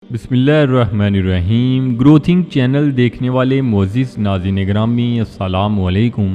बिस्मिल्लाहिर्रहमानिर्रहीम। ग्रोथिंग चैनल देखने वाले मोअज़्ज़िज़ नाज़रीन ग्रामी, अस्सलामु अलैकुम।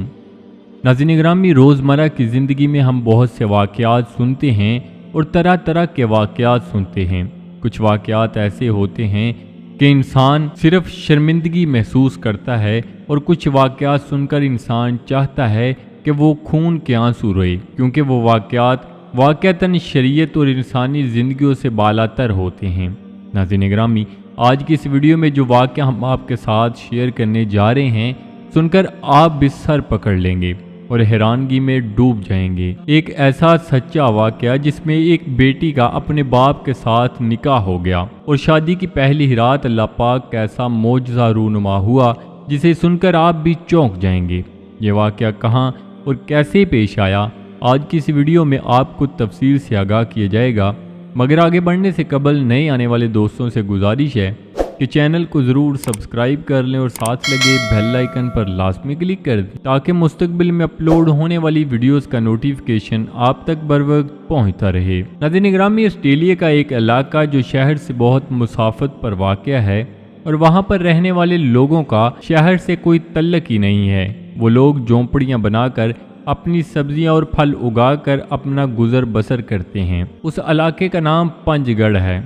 नाज़रीन ग्रामी, रोज़मर्रा की ज़िंदगी में हम बहुत से वाक़यात सुनते हैं और तरह तरह के वाक़यात सुनते हैं। कुछ वाक़यात ऐसे होते हैं कि इंसान सिर्फ़ शर्मिंदगी महसूस करता है और कुछ वाक़यात सुनकर इंसान चाहता है कि वो खून के आंसू रोए, क्योंकि वो वाक़यात वाक़अतन शरीयत और इंसानी ज़िंदगियों से बालातर होते हैं। नाज़रीन ग्रामी, आज की इस वीडियो में जो वाक़या हम आपके साथ शेयर करने जा रहे हैं, सुनकर आप भी सर पकड़ लेंगे और हैरानगी में डूब जाएंगे। एक ऐसा सच्चा वाक़या जिसमें एक बेटी का अपने बाप के साथ निकाह हो गया और शादी की पहली ही रात अल्लाह पाक का ऐसा मौजज़ा रूनुमा हुआ जिसे सुनकर आप भी चौंक जाएंगे। ये वाक़या कहाँ और कैसे पेश आया, आज की इस वीडियो में आपको तफसील से आगाह किया जाएगा। मगर आगे बढ़ने से कबल नए आने वाले दोस्तों से गुजारिश है कि चैनल को ज़रूर सब्सक्राइब कर लें और साथ लगे बेल आइकन पर लाजमी क्लिक कर दें ताकि मुस्तकबिल में अपलोड होने वाली वीडियोस का नोटिफिकेशन आप तक बर वक्त पहुँचता रहे। नाज़रीन ग्रामी, ऑस्ट्रेलिया का एक इलाका जो शहर से बहुत मुसाफत पर वाक़या है और वहाँ पर रहने वाले लोगों का शहर से कोई तल्लक ही नहीं है। वो लोग झोंपड़ियाँ बनाकर अपनी सब्जियां और फल उगाकर अपना गुजर बसर करते हैं। उस इलाके का नाम पंचगढ़ है।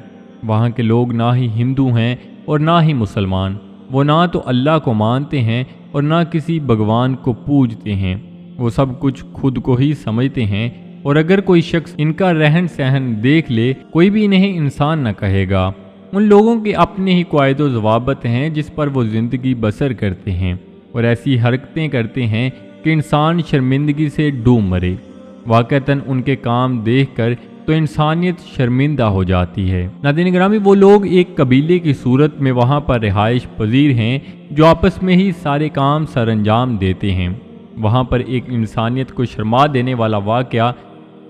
वहाँ के लोग ना ही हिंदू हैं और ना ही मुसलमान। वो ना तो अल्लाह को मानते हैं और ना किसी भगवान को पूजते हैं। वो सब कुछ खुद को ही समझते हैं और अगर कोई शख्स इनका रहन सहन देख ले, कोई भी इन्हें इंसान न कहेगा। उन लोगों के अपने ही क़वाइद व ज़वाबित हैं जिस पर वो ज़िंदगी बसर करते हैं और ऐसी हरकतें करते हैं कि इंसान शर्मिंदगी से डूब मरे। वाक़अतन उनके काम देखकर तो इंसानियत शर्मिंदा हो जाती है। नाज़रीन ग्रामी, वो लोग एक कबीले की सूरत में वहाँ पर रिहाइश पजीर हैं जो आपस में ही सारे काम सरअंजाम देते हैं। वहाँ पर एक इंसानियत को शर्मा देने वाला वाक़या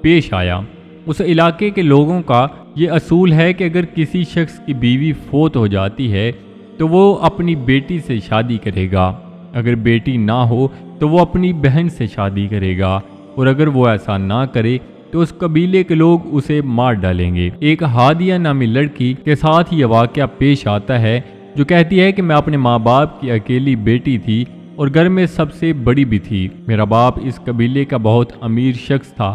पेश आया। उस इलाके के लोगों का ये असूल है कि अगर किसी शख्स की बीवी फोत हो जाती है तो वो अपनी बेटी से शादी करेगा, अगर बेटी ना हो तो वो अपनी बहन से शादी करेगा और अगर वो ऐसा ना करे तो उस कबीले के लोग उसे मार डालेंगे। एक हादिया नामी लड़की के साथ ये वाक़या पेश आता है जो कहती है कि मैं अपने माँ बाप की अकेली बेटी थी और घर में सबसे बड़ी भी थी। मेरा बाप इस कबीले का बहुत अमीर शख्स था।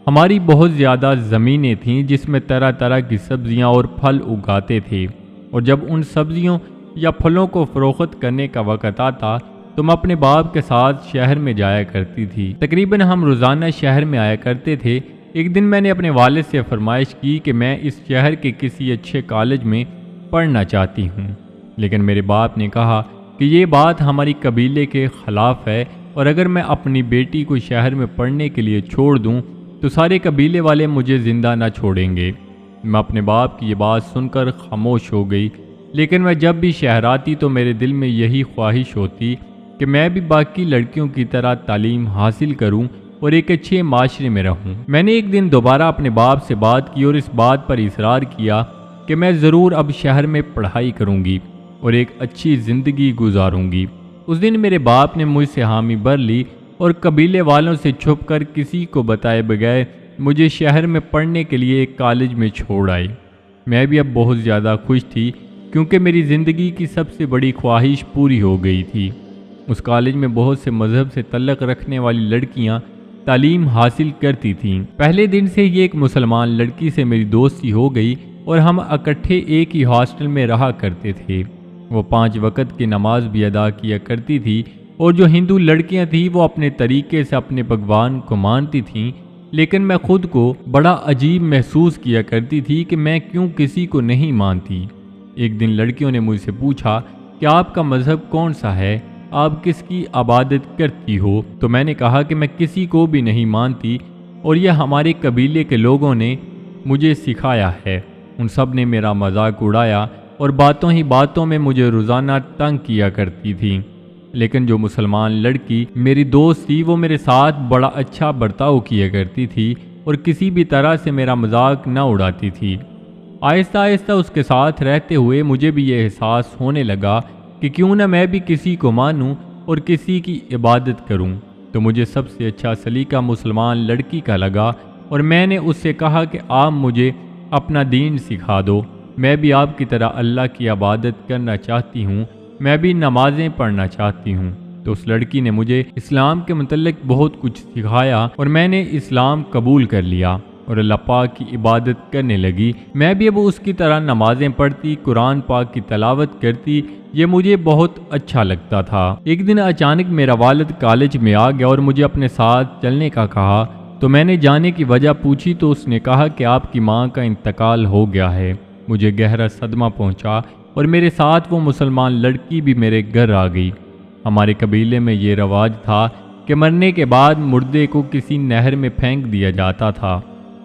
हमारी बहुत ज़्यादा ज़मीनें थीं जिसमें तरह तरह की सब्जियाँ और फल उगाते थे और जब उन सब्जियों या फलों को फ़रोख्त करने का वक़्त आता तो मैं अपने बाप के साथ शहर में जाया करती थी। तकरीबन हम रोज़ाना शहर में आया करते थे। एक दिन मैंने अपने वालिद से फरमाइश की कि मैं इस शहर के किसी अच्छे कॉलेज में पढ़ना चाहती हूँ, लेकिन मेरे बाप ने कहा कि ये बात हमारी कबीले के ख़िलाफ़ है और अगर मैं अपनी बेटी को शहर में पढ़ने के लिए छोड़ दूँ तो सारे कबीले वाले मुझे ज़िंदा ना छोड़ेंगे। मैं अपने बाप की ये बात सुनकर खामोश हो गई, लेकिन मैं जब भी शहर आती तो मेरे दिल में यही ख्वाहिश होती कि मैं भी बाकी लड़कियों की तरह तालीम हासिल करूं और एक अच्छे माशरे में रहूं। मैंने एक दिन दोबारा अपने बाप से बात की और इस बात पर इसरार किया कि मैं ज़रूर अब शहर में पढ़ाई करूंगी और एक अच्छी ज़िंदगी गुजारूंगी। उस दिन मेरे बाप ने मुझसे हामी भर ली और कबीले वालों से छुपकर किसी को बताए बगैर मुझे शहर में पढ़ने के लिए एक कॉलेज में छोड़ आए। मैं भी अब बहुत ज़्यादा खुश थी क्योंकि मेरी ज़िंदगी की सबसे बड़ी ख्वाहिश पूरी हो गई थी। उस कॉलेज में बहुत से मज़हब से तल्लक रखने वाली लड़कियां तालीम हासिल करती थीं। पहले दिन से ही एक मुसलमान लड़की से मेरी दोस्ती हो गई और हम इकट्ठे एक ही हॉस्टल में रहा करते थे। वो 5 वक़्त की नमाज भी अदा किया करती थी और जो हिंदू लड़कियां थीं वो अपने तरीके से अपने भगवान को मानती थीं, लेकिन मैं खुद को बड़ा अजीब महसूस किया करती थी कि मैं क्यों किसी को नहीं मानती। एक दिन लड़कियों ने मुझसे पूछा कि आपका मज़हब कौन सा है, आप किसकी इबादत करती हो? तो मैंने कहा कि मैं किसी को भी नहीं मानती और यह हमारे कबीले के लोगों ने मुझे सिखाया है। उन सब ने मेरा मजाक उड़ाया और बातों ही बातों में मुझे रोज़ाना तंग किया करती थी। लेकिन जो मुसलमान लड़की मेरी दोस्त थी वो मेरे साथ बड़ा अच्छा बर्ताव किया करती थी और किसी भी तरह से मेरा मजाक न उड़ाती थी। आहिस्ता आहिस्ता उसके साथ रहते हुए मुझे भी ये एहसास होने लगा कि क्यों न मैं भी किसी को मानूं और किसी की इबादत करूं। तो मुझे सबसे अच्छा सलीका मुसलमान लड़की का लगा और मैंने उससे कहा कि आप मुझे अपना दीन सिखा दो। میں بھی آپ کی طرح اللہ کی عبادت کرنا چاہتی ہوں، میں بھی نمازیں پڑھنا چاہتی ہوں۔ تو اس لڑکی نے مجھے اسلام کے متعلق بہت کچھ سکھایا اور میں نے اسلام قبول کر لیا اور اللہ پاک کی عبادت کرنے لگی۔ میں بھی اب اس کی طرح نمازیں پڑھتی، قرآن پاک کی تلاوت کرتی، یہ مجھے بہت اچھا لگتا تھا۔ ایک دن اچانک میرا والد کالج میں آ گیا اور مجھے اپنے ساتھ چلنے کا کہا، تو میں نے جانے کی وجہ پوچھی تو اس نے کہا کہ آپ کی ماں کا انتقال ہو گیا ہے۔ مجھے گہرا صدمہ پہنچا اور میرے ساتھ وہ مسلمان لڑکی بھی میرے گھر آ گئی۔ ہمارے قبیلے میں یہ رواج تھا کہ مرنے کے بعد مردے کو کسی نہر میں پھینک دیا جاتا تھا۔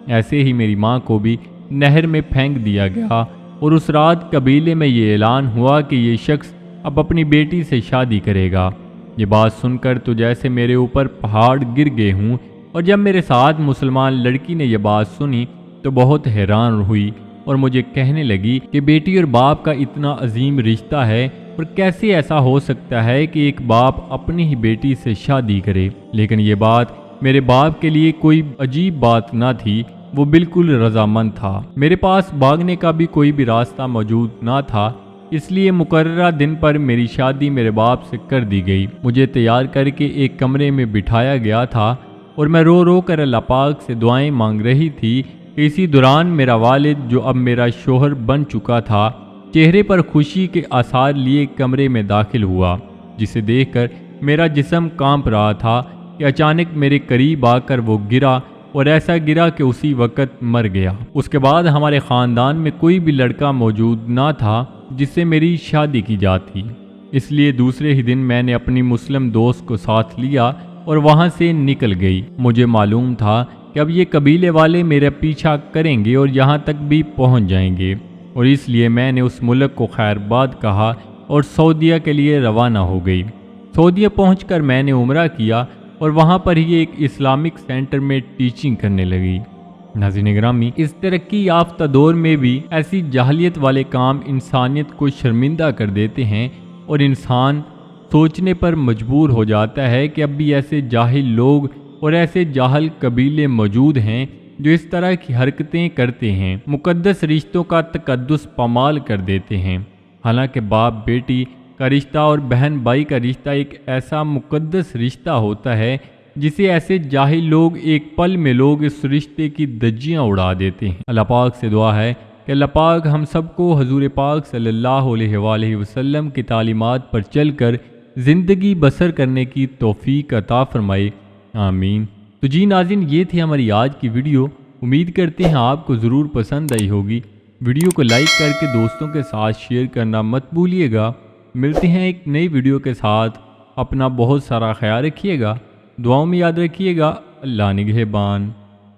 ایسے ہی میری ماں کو بھی نہر میں پھینک دیا گیا اور اس رات قبیلے میں یہ اعلان ہوا کہ یہ شخص اب اپنی بیٹی سے شادی کرے گا۔ یہ بات سن کر تو جیسے میرے اوپر پہاڑ گر گئے ہوں، اور جب میرے ساتھ مسلمان لڑکی نے یہ بات سنی تو بہت حیران ہوئی اور مجھے کہنے لگی کہ بیٹی اور باپ کا اتنا عظیم رشتہ ہے اور کیسے ایسا ہو سکتا ہے کہ ایک باپ اپنی ہی بیٹی سے شادی کرے۔ لیکن یہ بات میرے باپ کے لیے کوئی عجیب بات نہ تھی، وہ بالکل رضامند تھا۔ میرے پاس بھاگنے کا بھی کوئی بھی راستہ موجود نہ تھا، اس لیے مقررہ دن پر میری شادی میرے باپ سے کر دی گئی۔ مجھے تیار کر کے ایک کمرے میں بٹھایا گیا تھا اور میں رو رو کر اللہ پاک سے دعائیں مانگ رہی تھی کہ اسی دوران میرا والد، جو اب میرا شوہر بن چکا تھا، چہرے پر خوشی کے آثار لیے کمرے میں داخل ہوا، جسے دیکھ کر میرا جسم کانپ رہا تھا کہ اچانک میرے قریب آ کر وہ گرا اور ایسا گرا کہ اسی وقت مر گیا۔ اس کے بعد ہمارے خاندان میں کوئی بھی لڑکا موجود نہ تھا جس سے میری شادی کی جاتی، اس لیے دوسرے ہی دن میں نے اپنی مسلم دوست کو ساتھ لیا اور وہاں سے نکل گئی۔ مجھے معلوم تھا کہ اب یہ قبیلے والے میرا پیچھا کریں گے اور یہاں تک بھی پہنچ جائیں گے، اور اس لیے میں نے اس ملک کو خیر باد کہا اور سعودیہ کے لیے روانہ ہو گئی۔ سعودیہ پہنچ کر میں نے عمرہ کیا اور وہاں پر ہی ایک اسلامک سینٹر میں ٹیچنگ کرنے لگی۔ ناظرین گرامی، اس ترقی یافتہ دور میں بھی ایسی جاہلیت والے کام انسانیت کو شرمندہ کر دیتے ہیں اور انسان سوچنے پر مجبور ہو جاتا ہے کہ اب بھی ایسے جاہل لوگ اور ایسے جاہل قبیلے موجود ہیں جو اس طرح کی حرکتیں کرتے ہیں، مقدس رشتوں کا تقدس پامال کر دیتے ہیں۔ حالانکہ باپ بیٹی کا رشتہ اور بہن بھائی کا رشتہ ایک ایسا مقدس رشتہ ہوتا ہے جسے ایسے جاہل لوگ ایک پل میں اس رشتے کی دجیاں اڑا دیتے ہیں۔ اللہ پاک سے دعا ہے کہ اللہ پاک ہم سب کو حضور پاک صلی اللہ علیہ وآلہ وسلم کی تعلیمات پر چل کر زندگی بسر کرنے کی توفیق عطا فرمائے، آمین۔ تو جی ناظرین، یہ تھی ہماری آج کی ویڈیو۔ امید کرتے ہیں آپ کو ضرور پسند آئی ہوگی۔ ویڈیو کو لائک کر کے دوستوں کے ساتھ شیئر کرنا مت بھولیے گا۔ ملتے ہیں ایک نئی ویڈیو کے ساتھ۔ اپنا بہت سارا خیال رکھیے گا، دعاؤں میں یاد رکھیے گا۔ اللہ نگہبان۔